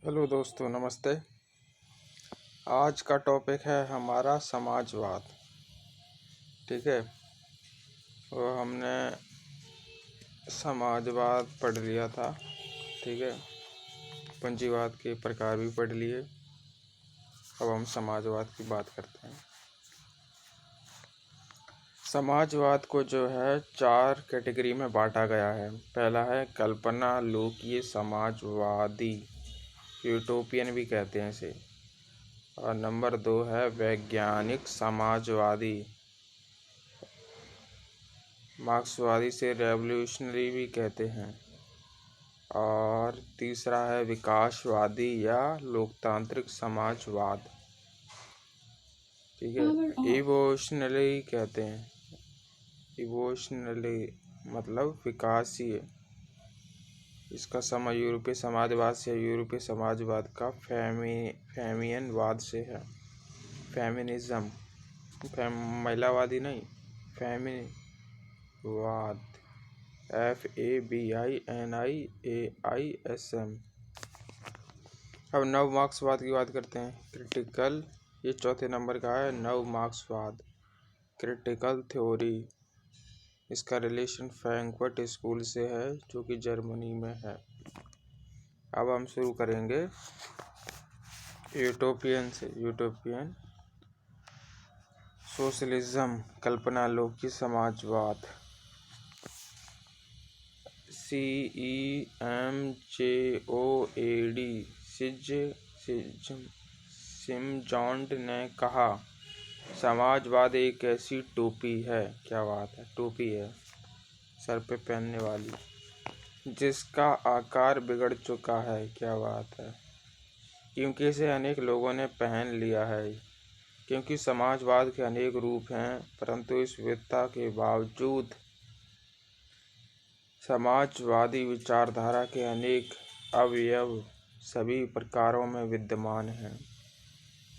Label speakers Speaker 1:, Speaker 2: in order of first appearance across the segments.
Speaker 1: Hello दोस्तों, नमस्ते। आज का टॉपिक है हमारा समाजवाद। ठीक है। वो हमने समाजवाद पढ़ लिया था। ठीक है। पूंजीवाद के प्रकार भी पढ़ लिए। अब हम समाजवाद की बात करते हैं। समाजवाद को जो है 4 कैटेगरी में बांटा गया है। पहला है कल्पना लोकीय समाजवादी, यूटोपियन भी कहते हैं इसे। और नंबर 2 है वैज्ञानिक समाजवादी, मार्क्सवादी से रेवोल्यूशनरी भी कहते हैं। और तीसरा है विकासवादी या लोकतांत्रिक समाजवाद। ठीक है। इवोशनली कहते हैं। इवोशनली मतलब विकासीय। इसका समय यूरोपीय समाजवाद से, यूरोपीय समाजवाद का फेमियनवाद से है। फेमिनिज्म, महिलावादी नहीं, फेमिनवाद, FABINIAISM। अब नव मार्क्सवाद की बात करते हैं। क्रिटिकल, ये चौथे नंबर का है। नव मार्क्सवाद, क्रिटिकल थ्योरी। इसका रिलेशन फ्रैंकफर्ट स्कूल से है, जो कि जर्मनी में है। अब हम शुरू करेंगे यूटोपियन से। यूटोपियन सोशलिज्म, कल्पना लोकी समाजवाद, CEMJOAD, सिमजॉन्ड ने कहा, समाजवाद एक ऐसी टोपी है। क्या बात है, टोपी है सर पे पहनने वाली, जिसका आकार बिगड़ चुका है। क्या बात है, क्योंकि इसे अनेक लोगों ने पहन लिया है। क्योंकि समाजवाद के अनेक रूप हैं, परंतु इस विविधता के बावजूद समाजवादी विचारधारा के अनेक अवयव सभी प्रकारों में विद्यमान हैं।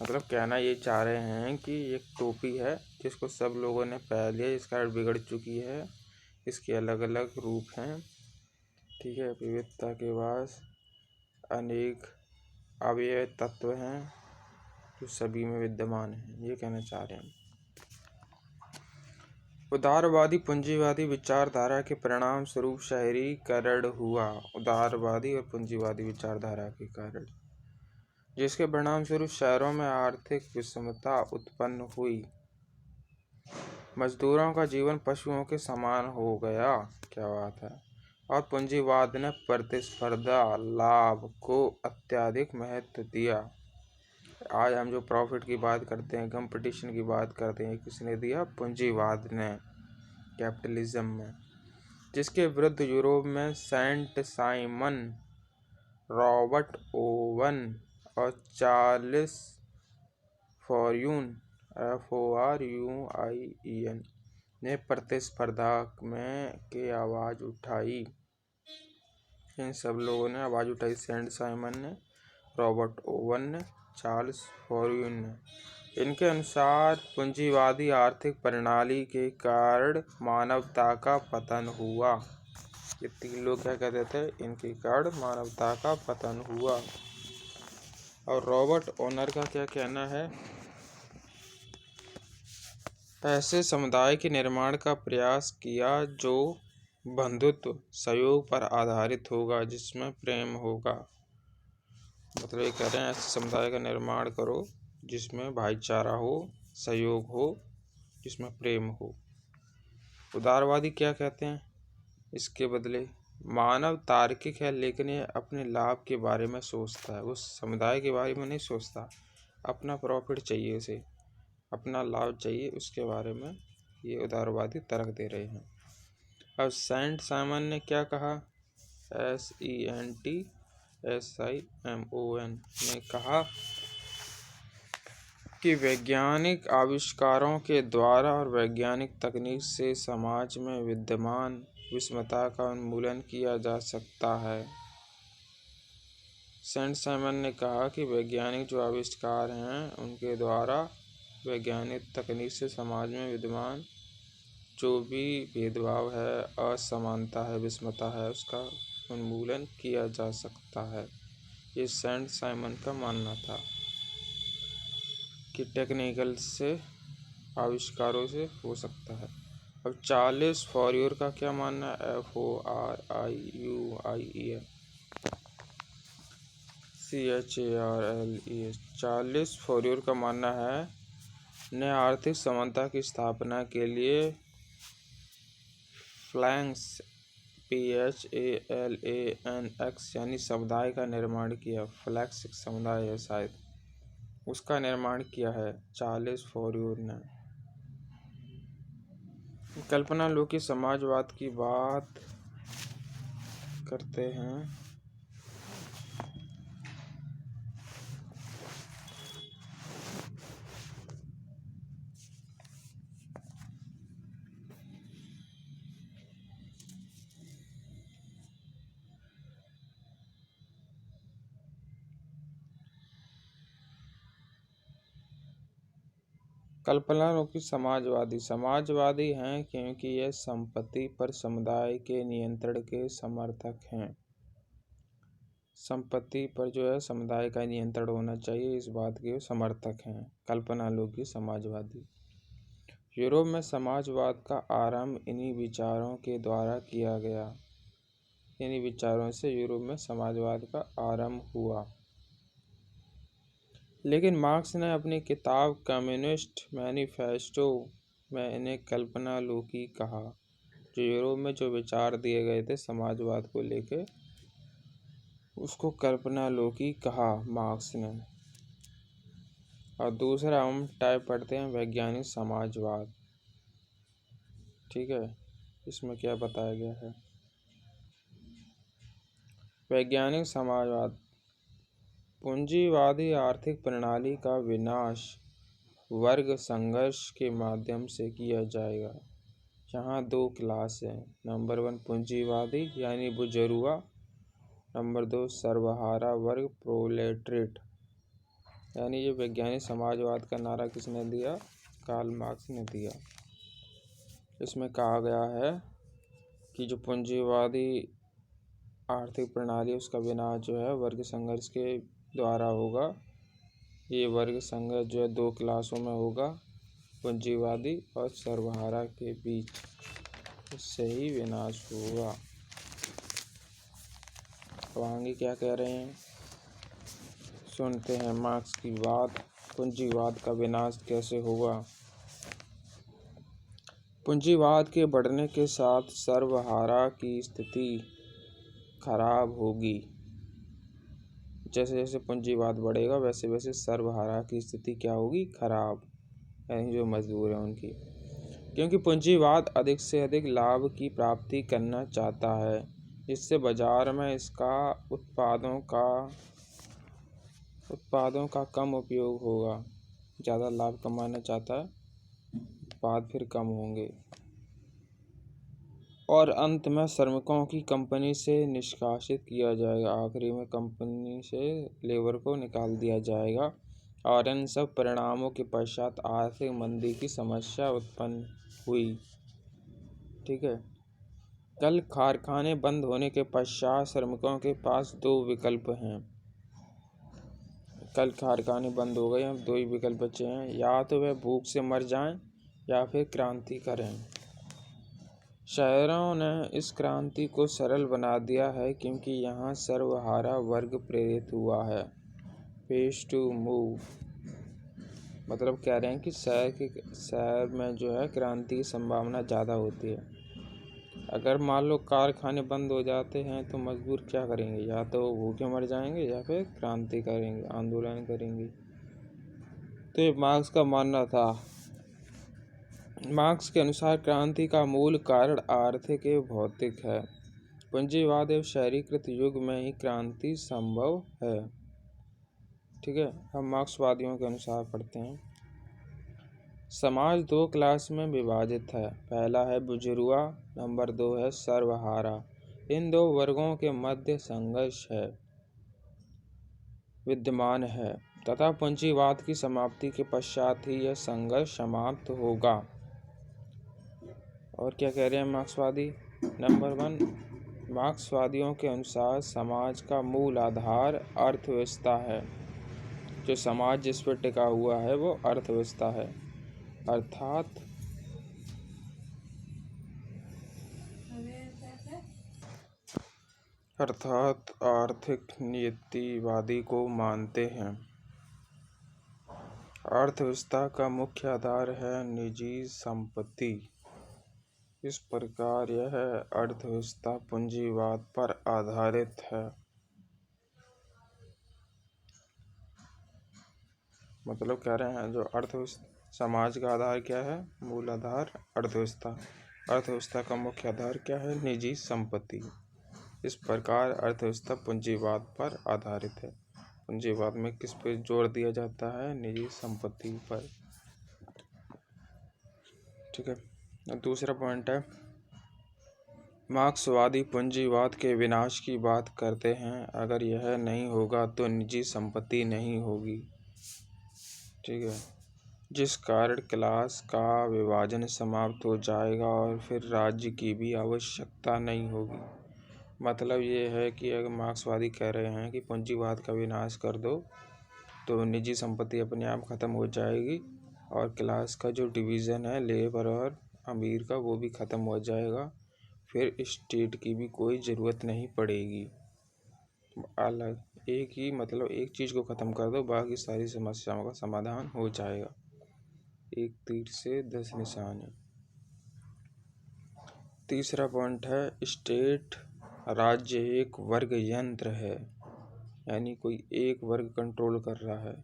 Speaker 1: मतलब कहना ये चाह रहे हैं कि एक टोपी है जिसको सब लोगों ने पहन लिया, इसका बिगड़ चुकी है, इसके अलग अलग रूप हैं। ठीक है। विविधता के बाद अनेक अवयव तत्व हैं जो सभी में विद्यमान हैं, ये कहना चाह रहे हैं। उदारवादी पूंजीवादी विचारधारा के परिणाम स्वरूप शहरीकरण हुआ। उदारवादी और पूंजीवादी विचारधारा के कारण, जिसके परिणाम स्वरूप शहरों में आर्थिक विषमता उत्पन्न हुई। मजदूरों का जीवन पशुओं के समान हो गया। क्या बात है। और पूंजीवाद ने प्रतिस्पर्धा लाभ को अत्यधिक महत्व दिया। आज हम जो प्रॉफिट की बात करते हैं, कंपटीशन की बात करते हैं, किसने दिया? पूंजीवाद ने, कैपिटलिज्म में। जिसके विरुद्ध यूरोप में सेंट साइमन, रॉबर्ट ओवन और चार्ल्स फॉर्यून FORUIEN ने प्रतिस्पर्धा में के आवाज़ उठाई। इन सब लोगों ने आवाज़ उठाई। सेंट साइमन ने, रॉबर्ट ओवन ने, चार्ल्स फॉर्यून ने। इनके अनुसार पूंजीवादी आर्थिक प्रणाली के कारण मानवता का पतन हुआ। ये 3 लोग क्या कहते थे? इनके कारण मानवता का पतन हुआ। और रॉबर्ट ओनर का क्या कहना है? ऐसे समुदाय के निर्माण का प्रयास किया जो बंधुत्व सहयोग पर आधारित होगा, जिसमें प्रेम होगा। मतलब ये कह रहे हैं ऐसे समुदाय का निर्माण करो जिसमें भाईचारा हो, सहयोग हो, जिसमें प्रेम हो। उदारवादी क्या कहते हैं इसके बदले? मानव तार्किक है, लेकिन ये अपने लाभ के बारे में सोचता है। वो समुदाय के बारे में नहीं सोचता, अपना प्रॉफिट चाहिए उसे, अपना लाभ चाहिए, उसके बारे में ये उदारवादी तर्क दे रहे हैं। अब सेंट साइमन ने क्या कहा? SENTSIMON ने कहा कि वैज्ञानिक आविष्कारों के द्वारा और वैज्ञानिक तकनीक से समाज में विद्यमान विषमता का उन्मूलन किया जा सकता है। सेंट साइमन ने कहा कि वैज्ञानिक जो आविष्कार हैं उनके द्वारा वैज्ञानिक तकनीक से समाज में विद्यमान जो भी भेदभाव है, असमानता है, विषमता है, उसका उन्मूलन किया जा सकता है। ये सेंट साइमन का मानना था कि टेक्निकल से आविष्कारों से हो सकता है। अब चार्ल्स फॉरियर का क्या मानना है? FORIURCHARLES। चार्ल्स फॉरियर का मानना है ने आर्थिक समानता की स्थापना के लिए फ्लैंक्स PHALANX यानी समुदाय का निर्माण किया। फ्लैक्स एक समुदाय है शायद, उसका निर्माण किया है चार्ल्स फॉरियर ने। कल्पना लोग की समाजवाद की बात करते हैं। कल्पना लोग की समाजवादी हैं क्योंकि यह संपत्ति पर समुदाय के नियंत्रण के समर्थक हैं। संपत्ति पर जो है समुदाय का नियंत्रण होना चाहिए, इस बात के समर्थक हैं कल्पना लोग की समाजवादी। यूरोप में समाजवाद का आरंभ इन्हीं विचारों के द्वारा किया गया। इन्हीं विचारों से यूरोप में समाजवाद का आरंभ हुआ। लेकिन मार्क्स ने अपनी किताब कम्युनिस्ट मैनिफेस्टो में इन्हें कल्पना लोकी कहा। जो यूरोप में जो विचार दिए गए थे समाजवाद को लेकर, उसको कल्पना लोकी कहा मार्क्स ने। और दूसरा हम टाइप पढ़ते हैं वैज्ञानिक समाजवाद। ठीक है, इसमें क्या बताया गया है? वैज्ञानिक समाजवाद पूंजीवादी आर्थिक प्रणाली का विनाश वर्ग संघर्ष के माध्यम से किया जाएगा। यहाँ 2 क्लास हैं। नंबर 1 पूंजीवादी यानी बुर्जुआ, नंबर 2 सर्वहारा वर्ग प्रोलेटरेट। यानी ये वैज्ञानिक समाजवाद का नारा किसने दिया? कार्ल मार्क्स ने दिया। इसमें कहा गया है कि जो पूंजीवादी आर्थिक प्रणाली उसका विनाश जो है वर्ग संघर्ष के द्वारा होगा। ये वर्ग संघर्ष जो है 2 क्लासों में होगा, पूंजीवादी और सर्वहारा के बीच, इससे ही विनाश होगा। अब आगे क्या कह रहे हैं सुनते हैं मार्क्स की बात। पूंजीवाद का विनाश कैसे होगा? पूंजीवाद के बढ़ने के साथ सर्वहारा की स्थिति खराब होगी। जैसे जैसे पूंजीवाद बढ़ेगा वैसे वैसे सर्वहारा की स्थिति क्या होगी? खराब, यानी जो मजदूर हैं उनकी। क्योंकि पूंजीवाद अधिक से अधिक लाभ की प्राप्ति करना चाहता है, जिससे बाजार में इसका उत्पादों का कम उपयोग होगा। ज़्यादा लाभ कमाना चाहता है, उत्पाद फिर कम होंगे और अंत में श्रमिकों की कंपनी से निष्कासित किया जाएगा। आखिरी में कंपनी से लेबर को निकाल दिया जाएगा और इन सब परिणामों के पश्चात आर्थिक मंदी की समस्या उत्पन्न हुई। ठीक है, कल कारखाने बंद होने के पश्चात श्रमिकों के पास 2 विकल्प हैं। कल कारखाने बंद हो गए, अब 2 ही विकल्प बचे हैं। या तो वह भूख से मर जाएं या फिर क्रांति करें। शहरों ने इस क्रांति को सरल बना दिया है क्योंकि यहाँ सर्वहारा वर्ग प्रेरित हुआ है। पेज टू मूव मतलब कह रहे हैं कि शहर में जो है क्रांति की संभावना ज़्यादा होती है। अगर मान लो कारखाने बंद हो जाते हैं तो मजदूर क्या करेंगे? या तो भूखे मर जाएंगे या फिर क्रांति करेंगे, आंदोलन करेंगे। तो ये मार्क्स का मानना था। मार्क्स के अनुसार क्रांति का मूल कारण आर्थिक एवं भौतिक है। पूंजीवाद एवं शहरीकृत युग में ही क्रांति संभव है। ठीक है, हम मार्क्सवादियों के अनुसार पढ़ते हैं। समाज 2 क्लास में विभाजित है। पहला है बुर्जुआ, नंबर 2 है सर्वहारा। इन 2 वर्गों के मध्य संघर्ष है विद्यमान है तथा पूंजीवाद की समाप्ति के पश्चात ही यह संघर्ष समाप्त होगा। और क्या कह रहे हैं मार्क्सवादी? नंबर 1 मार्क्सवादियों के अनुसार समाज का मूल आधार अर्थव्यवस्था है। जो समाज जिस पर टिका हुआ है वो अर्थव्यवस्था है। अर्थात आर्थिक नीतिवादी को मानते हैं। अर्थव्यवस्था का मुख्य आधार है निजी संपत्ति। इस प्रकार यह अर्थव्यवस्था पूंजीवाद पर आधारित है। मतलब कह रहे हैं जो अर्थव्यवस्था समाज का आधार क्या है, मूल आधार अर्थव्यवस्था। अर्थव्यवस्था का मुख्य आधार क्या है, निजी संपत्ति। इस प्रकार अर्थव्यवस्था पूंजीवाद पर आधारित है। पूंजीवाद में किस पर जोर दिया जाता है, निजी संपत्ति पर। ठीक है। दूसरा पॉइंट है, मार्क्सवादी पूंजीवाद के विनाश की बात करते हैं। अगर यह नहीं होगा तो निजी संपत्ति नहीं होगी। ठीक है। जिस कारण क्लास का विभाजन समाप्त हो जाएगा और फिर राज्य की भी आवश्यकता नहीं होगी। मतलब ये है कि अगर मार्क्सवादी कह रहे हैं कि पूंजीवाद का विनाश कर दो तो निजी संपत्ति अपने आप ख़त्म हो जाएगी और क्लास का जो डिवीज़न है लेबर और अमीर का वो भी ख़त्म हो जाएगा। फिर स्टेट की भी कोई ज़रूरत नहीं पड़ेगी। अलग एक ही मतलब एक चीज़ को ख़त्म कर दो, बाकी सारी समस्याओं का समाधान हो जाएगा। एक तीर से 10 निशान है। तीसरा पॉइंट है, स्टेट राज्य एक वर्ग यंत्र है, यानी कोई एक वर्ग कंट्रोल कर रहा है।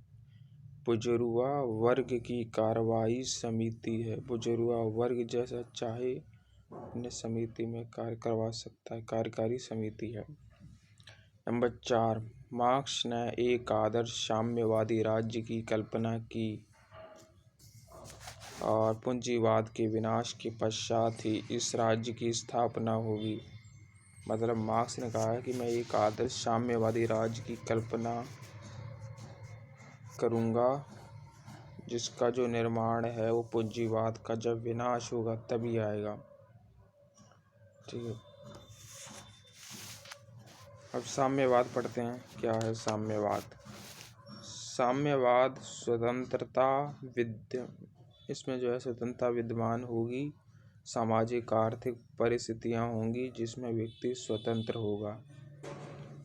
Speaker 1: बुजुर्गा वर्ग की कार्रवाई समिति है। बुजुर्गा वर्ग जैसा चाहे अपने समिति में कार्य करवा सकता है, कार्यकारी समिति है। नंबर 4, मार्क्स ने एक आदर्श साम्यवादी राज्य की कल्पना की और पूंजीवाद के विनाश के पश्चात ही इस राज्य की स्थापना होगी। मतलब मार्क्स ने कहा है कि मैं एक आदर्श साम्यवादी राज्य की कल्पना करूँगा जिसका जो निर्माण है वो पूंजीवाद का जब विनाश होगा तभी आएगा। ठीक है। अब साम्यवाद पढ़ते हैं। क्या है साम्यवाद? साम्यवाद स्वतंत्रता इसमें जो है स्वतंत्रता विद्यमान होगी। सामाजिक आर्थिक परिस्थितियां होंगी जिसमें व्यक्ति स्वतंत्र होगा।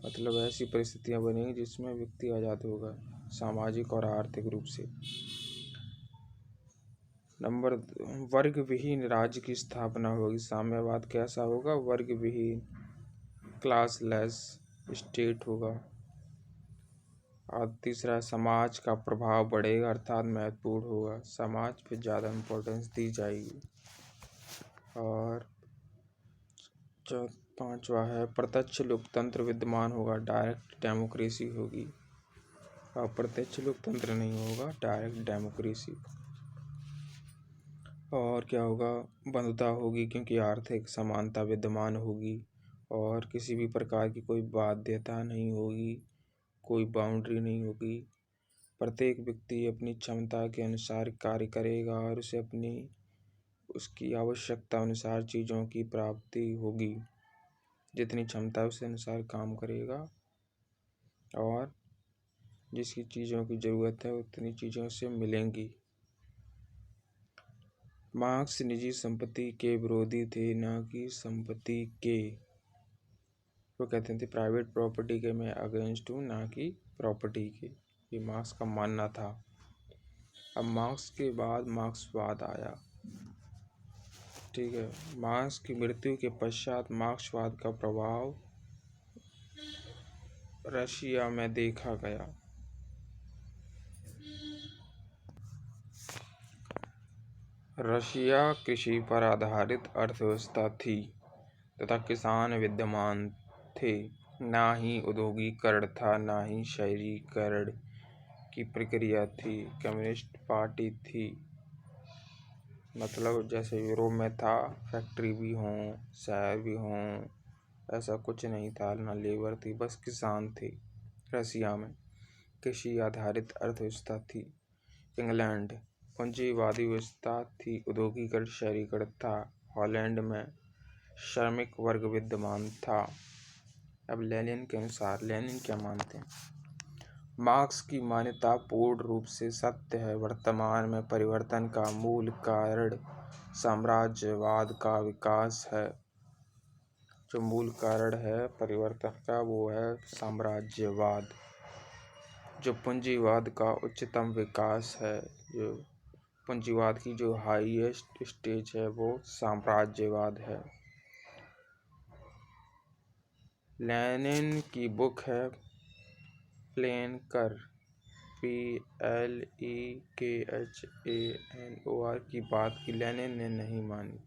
Speaker 1: मतलब ऐसी परिस्थितियां बनेंगी जिसमें व्यक्ति आज़ाद होगा सामाजिक और आर्थिक रूप से। नंबर वर्ग विहीन राज्य की स्थापना होगी। साम्यवाद कैसा होगा? वर्ग विहीन, क्लासलेस स्टेट होगा। और तीसरा, समाज का प्रभाव बढ़ेगा अर्थात महत्वपूर्ण होगा। समाज पे ज़्यादा इम्पोर्टेंस दी जाएगी। और पांचवा है, प्रत्यक्ष लोकतंत्र विद्यमान होगा, डायरेक्ट डेमोक्रेसी होगी। अप्रत्यक्ष लोकतंत्र नहीं होगा, डायरेक्ट डेमोक्रेसी। और क्या होगा? बंधुता होगी क्योंकि आर्थिक समानता विद्यमान होगी और किसी भी प्रकार की कोई बाध्यता नहीं होगी, कोई बाउंड्री नहीं होगी। प्रत्येक व्यक्ति अपनी क्षमता के अनुसार कार्य करेगा और उसे उसकी आवश्यकता अनुसार चीज़ों की प्राप्ति होगी। जितनी क्षमता है उस अनुसार काम करेगा और जिसकी चीज़ों की ज़रूरत है उतनी चीज़ों से मिलेंगी। मार्क्स निजी संपत्ति के विरोधी थे, न कि संपत्ति के। वो कहते थे प्राइवेट प्रॉपर्टी के मैं अगेंस्ट हूँ, ना कि प्रॉपर्टी के। ये मार्क्स का मानना था। अब मार्क्स के बाद मार्क्सवाद आया। ठीक है। मार्क्स की मृत्यु के पश्चात मार्क्सवाद का प्रभाव रशिया में देखा गया। रशिया कृषि पर आधारित अर्थव्यवस्था थी तथा किसान विद्यमान थे। ना ही औद्योगिकरण था, ना ही शहरीकरण की प्रक्रिया थी। कम्युनिस्ट पार्टी थी। मतलब जैसे यूरोप में था, फैक्ट्री भी हों, शहर भी हों, ऐसा कुछ नहीं था। ना लेबर थी, बस किसान थे। रशिया में कृषि आधारित अर्थव्यवस्था थी। इंग्लैंड पूंजीवादी व्यवस्था थी, औद्योगिकरण शहरीकरण था। हॉलैंड में श्रमिक वर्ग विद्यमान था। अब लेनिन के अनुसार लेनिन क्या मानते हैं? मार्क्स की मान्यता पूर्ण रूप से सत्य है। वर्तमान में परिवर्तन का मूल कारण साम्राज्यवाद का विकास है। जो मूल कारण है परिवर्तन का वो है साम्राज्यवाद। जो पूंजीवाद का उच्चतम विकास है, जो पूंजीवाद की जो हाईएस्ट स्टेज है वो साम्राज्यवाद है। लेनिन की बुक है प्लेनकर PLEKHANOR की बात की लेनिन ने नहीं मानी।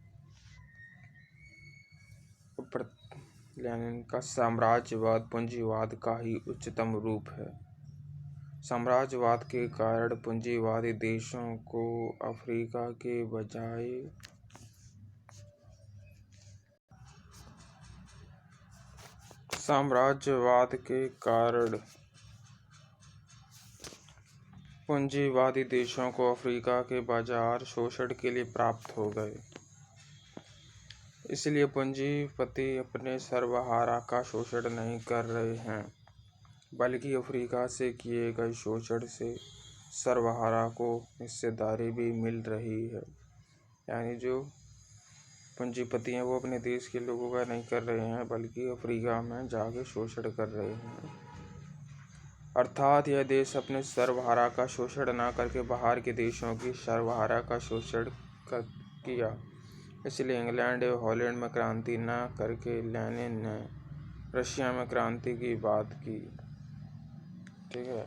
Speaker 1: लेनिन का साम्राज्यवाद पूंजीवाद का ही उच्चतम रूप है। साम्राज्यवाद के कारण पूंजीवादी देशों को अफ्रीका के बजाय साम्राज्यवाद के कारण पूंजीवादी देशों को अफ्रीका के बाजार शोषण के लिए प्राप्त हो गए। इसलिए पूंजीपति अपने सर्वहारा का शोषण नहीं कर रहे हैं, बल्कि अफ्रीका से किए गए शोषण से सर्वहारा को हिस्सेदारी भी मिल रही है। यानी जो पूंजीपति हैं वो अपने देश के लोगों का नहीं कर रहे हैं, बल्कि अफ्रीका में जाके शोषण कर रहे हैं। अर्थात यह देश अपने सर्वहारा का शोषण न करके बाहर के देशों की सर्वहारा का शोषण किया। इसलिए इंग्लैंड और हॉलैंड में क्रांति न करके लेनिन ने रशिया में क्रांति की बात की। ठीक है,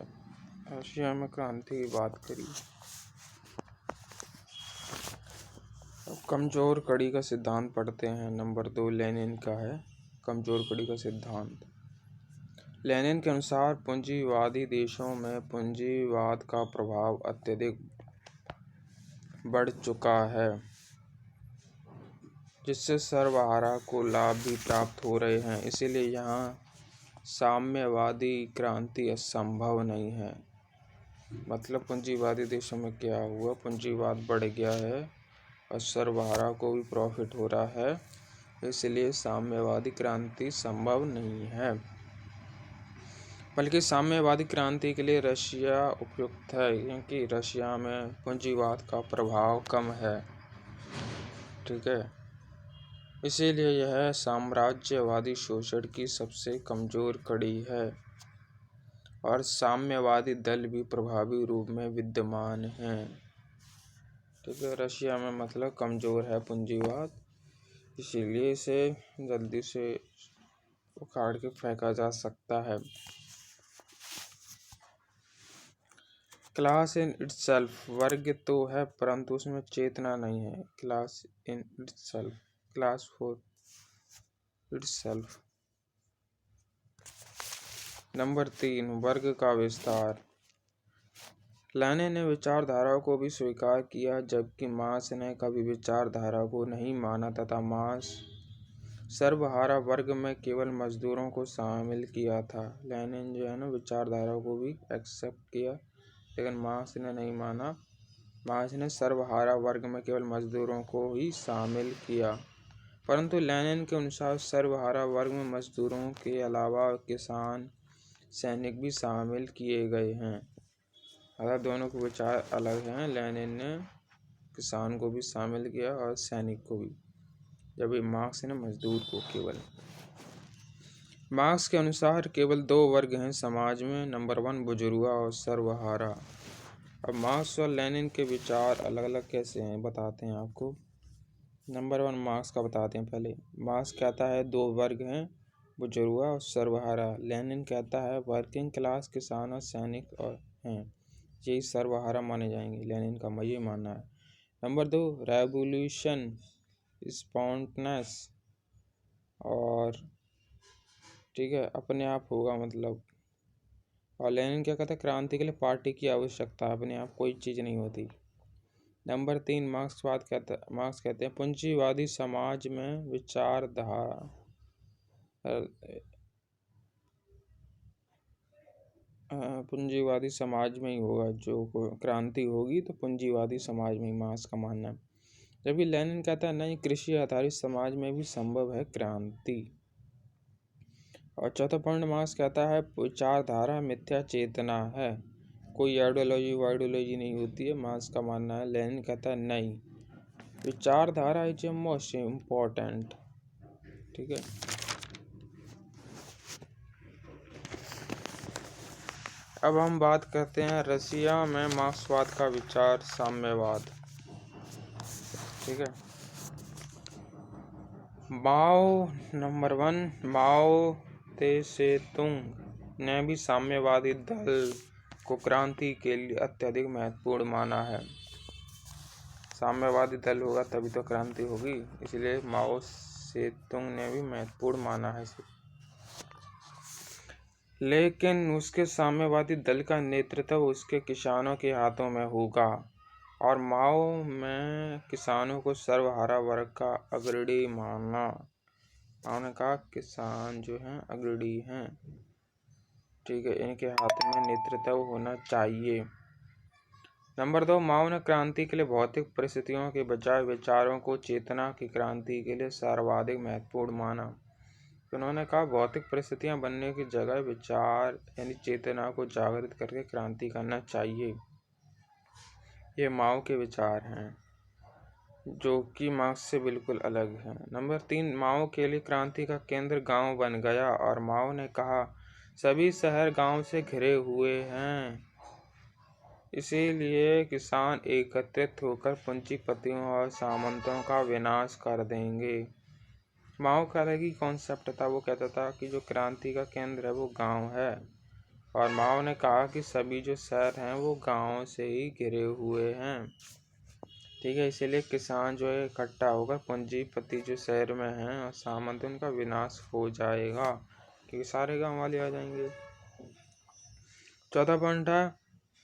Speaker 1: रशिया में क्रांति की बात करी। अब कमजोर कड़ी का सिद्धांत पढ़ते हैं। नंबर 2 लेनिन का है कमजोर कड़ी का सिद्धांत। लेनिन के अनुसार पूंजीवादी देशों में पूंजीवाद का प्रभाव अत्यधिक बढ़ चुका है, जिससे सर्वहारा को लाभ भी प्राप्त हो रहे हैं। इसीलिए यहाँ साम्यवादी क्रांति असंभव नहीं है। मतलब पूंजीवादी देशों में क्या हुआ, पूंजीवाद बढ़ गया है और सर्वहारा को भी प्रॉफिट हो रहा है, इसलिए साम्यवादी क्रांति संभव नहीं है। बल्कि साम्यवादी क्रांति के लिए रशिया उपयुक्त है, क्योंकि रशिया में पूंजीवाद का प्रभाव कम है। ठीक है, इसीलिए यह साम्राज्यवादी शोषण की सबसे कमजोर कड़ी है और साम्यवादी दल भी प्रभावी रूप में विद्यमान हैं। ठीक है, रशिया में मतलब कमजोर है पूंजीवाद, इसीलिए इसे जल्दी से उखाड़ के फेंका जा सकता है। क्लास इन इटसेल्फ वर्ग तो है परंतु उसमें चेतना नहीं है। Class in itself, class for itself. Number 3 वर्ग का विस्तार। लेनिन ने विचारधारा को भी स्वीकार किया, जबकि मार्क्स ने कभी विचारधारा को नहीं माना तथा मार्क्स सर्वहारा वर्ग में केवल मजदूरों को शामिल किया था। लेनिन जो है ना विचारधारा को भी एक्सेप्ट किया, लेकिन मार्क्स ने नहीं माना। मार्क्स ने सर्वहारा वर्ग में केवल मजदूरों को ही शामिल किया, परंतु लेनिन के अनुसार सर्वहारा वर्ग में मजदूरों के अलावा किसान सैनिक भी शामिल किए गए हैं। अगर दोनों के विचार अलग हैं, लेनिन ने किसान को भी शामिल किया और सैनिक को भी, जबकि मार्क्स ने मजदूर को केवल। मार्क्स के अनुसार केवल 2 वर्ग हैं समाज में, नंबर 1 बुजुर्गा और सर्वहारा। अब मार्क्स और लेनिन के विचार अलग अलग कैसे हैं बताते हैं आपको। नंबर 1 मार्क्स का बताते हैं पहले। मार्क्स कहता है 2 वर्ग हैं, बुजुर्गा और सर्वहारा। लेनिन कहता है वर्किंग क्लास किसान और सैनिक और हैं, यही सर्वहारा माने जाएंगे। लेनिन का ये मानना है। नंबर 2 रेवोल्यूशन स्पॉन्टेनियस और ठीक है अपने आप होगा मतलब। और लेनिन क्या कहता है क्रांति के लिए पार्टी की आवश्यकता, अपने आप कोई चीज़ नहीं होती। नंबर 3 मार्क्सवाद मार्क्स कहते हैं पूंजीवादी समाज में विचारधारा पूंजीवादी समाज में ही होगा, जो क्रांति होगी तो पूंजीवादी समाज में ही, मार्क्स का मानना है। जबकि लेनिन कहता है नहीं, कृषि आधारित समाज में भी संभव है क्रांति। और चौथा पॉइंट मार्क्स कहता है विचारधारा मिथ्या चेतना है, कोई आइडियोलॉजी वाइडियोलॉजी नहीं होती है, मार्क्स का मानना है। लेनिन कहता है नहीं, विचारधारा इज मोस्ट इम्पोर्टेंट। ठीक है, अब हम बात करते हैं रसिया में मार्क्सवाद का विचार, साम्यवाद। ठीक है, माओ नंबर 1, माओ त्से तुंग ने भी साम्यवादी दल को क्रांति के लिए अत्यधिक महत्वपूर्ण माना है। साम्यवादी दल होगा तभी तो क्रांति होगी, इसलिए माओ त्से तुंग ने भी महत्वपूर्ण माना है इसे। लेकिन उसके साम्यवादी दल का नेतृत्व उसके किसानों के हाथों में होगा, और माओ में किसानों को सर्वहारा वर्ग का अग्रणी माना। माओ ने कहा किसान जो हैं अग्रणी हैं, ठीक है, इनके हाथ में नेतृत्व होना चाहिए। नंबर 2, माओ ने क्रांति के लिए भौतिक परिस्थितियों के बजाय विचारों को चेतना की क्रांति के लिए सर्वाधिक महत्वपूर्ण माना। उन्होंने कहा भौतिक परिस्थितियां बनने की जगह विचार यानी चेतना को जागृत करके क्रांति करना चाहिए। ये माओ के विचार हैं जो कि मार्क्स से बिल्कुल अलग हैं। नंबर 3, माओ के लिए क्रांति का केंद्र गांव बन गया, और माओ ने कहा सभी शहर गांव से घिरे हुए हैं, इसीलिए किसान एकत्रित होकर पूंजीपतियों और सामंतों का विनाश कर देंगे। माओ का अलग ही कॉन्सेप्ट था, वो कहता था कि जो क्रांति का केंद्र है वो गांव है, और माओ ने कहा कि सभी जो शहर हैं वो गांव से ही घिरे हुए हैं। ठीक है, इसीलिए किसान जो है इकट्ठा होकर पूंजीपति जो शहर में हैं और सामंत, उनका विनाश हो जाएगा, क्योंकि सारे गांव वाले आ जाएंगे। चौथा पॉइंट है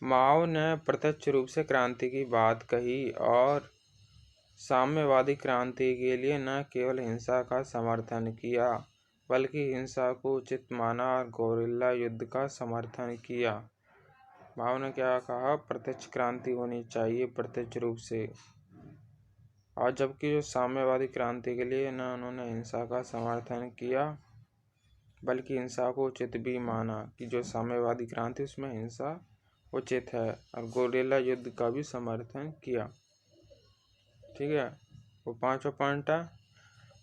Speaker 1: माओ ने प्रत्यक्ष रूप से क्रांति की बात कही, और साम्यवादी क्रांति के लिए न केवल हिंसा का समर्थन किया बल्कि हिंसा को उचित माना और गोरिल्ला युद्ध का समर्थन किया। माओ ने क्या कहा, प्रत्यक्ष क्रांति होनी चाहिए प्रत्यक्ष रूप से, और जबकि जो साम्यवादी क्रांति के लिए न उन्होंने हिंसा का समर्थन किया बल्कि हिंसा को उचित भी माना, कि जो साम्यवादी क्रांति उसमें हिंसा उचित है, और गोरिल्ला युद्ध का भी समर्थन किया। ठीक है, वो 5वां पॉइंट है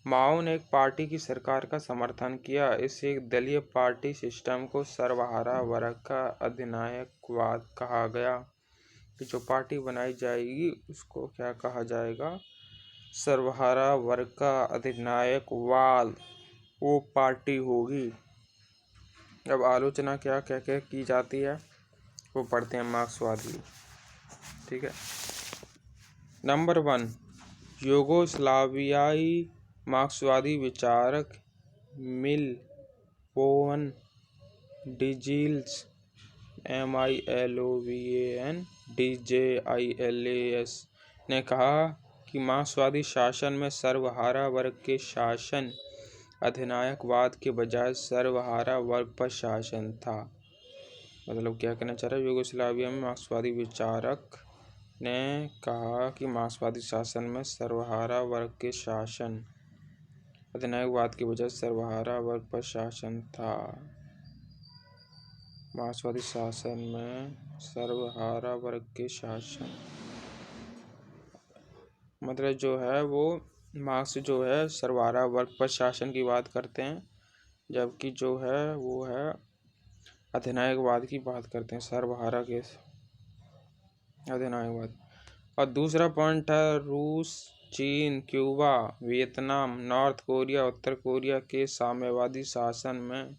Speaker 1: माओ ने एक पार्टी की सरकार का समर्थन किया। इस एक दलीय पार्टी सिस्टम को सर्वहारा वर्ग का अधिनायकवाद कहा गया, कि जो पार्टी बनाई जाएगी उसको क्या कहा जाएगा, सर्वहारा वर्ग का अधिनायकवाद, वो पार्टी होगी। अब आलोचना क्या क्या क्या की जाती है वो पढ़ते हैं मार्क्सवादी। ठीक है, नंबर 1, यूगोस्लावियाई मार्क्सवादी विचारक मिलोवन डिजिल्स MILOVAN DJILAS ने कहा कि मार्क्सवादी शासन में सर्वहारा वर्ग के शासन अधिनायकवाद के बजाय सर्वहारा वर्ग पर शासन था। मतलब क्या कहना चाह रहा है, यूगोस्लाविया में मार्क्सवादी विचारक ने कहा कि मार्क्सवादी शासन में सर्वहारा वर्ग के शासन अधिनायकवाद के बजाय सर्वहारा वर्ग पर शासन था। मार्क्सवादी शासन में सर्वहारा वर्ग के शासन मतलब जो है वो मार्क्स जो है सर्वहारा वर्ग पर शासन की बात करते हैं, जबकि जो है वो है अधिनायकवाद की बात करते हैं, सर्वहारा के अधिनायकवाद। और दूसरा पॉइंट है रूस, चीन, क्यूबा, वियतनाम, नॉर्थ कोरिया, उत्तर कोरिया के साम्यवादी शासन में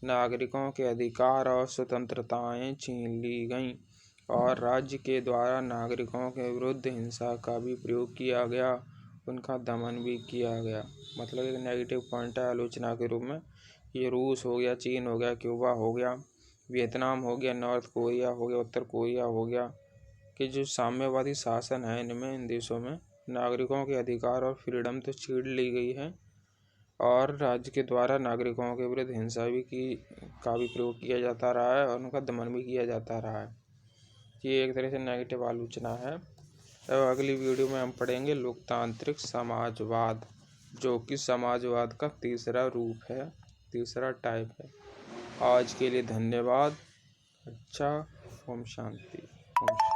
Speaker 1: नागरिकों के अधिकार और स्वतंत्रताएं छीन ली गईं, और राज्य के द्वारा नागरिकों के विरुद्ध हिंसा का भी प्रयोग किया गया, उनका दमन भी किया गया। मतलब एक नेगेटिव पॉइंट है आलोचना के रूप में। ये रूस हो गया, चीन हो गया, क्यूबा हो गया, वियतनाम हो गया, नॉर्थ कोरिया हो गया, उत्तर कोरिया हो गया, कि जो साम्यवादी शासन है इनमें, इन देशों में नागरिकों के अधिकार और फ्रीडम तो छीन ली गई है, और राज्य के द्वारा नागरिकों के विरुद्ध हिंसा भी का भी प्रयोग किया जाता रहा है, और उनका दमन भी किया जाता रहा है। ये एक तरह से नेगेटिव आलोचना है अब अगली वीडियो में हम पढ़ेंगे लोकतांत्रिक समाजवाद, जो कि समाजवाद का तीसरा रूप है, तीसरा टाइप है। आज के लिए धन्यवाद। अच्छा, ओम शांति। ओम शांति।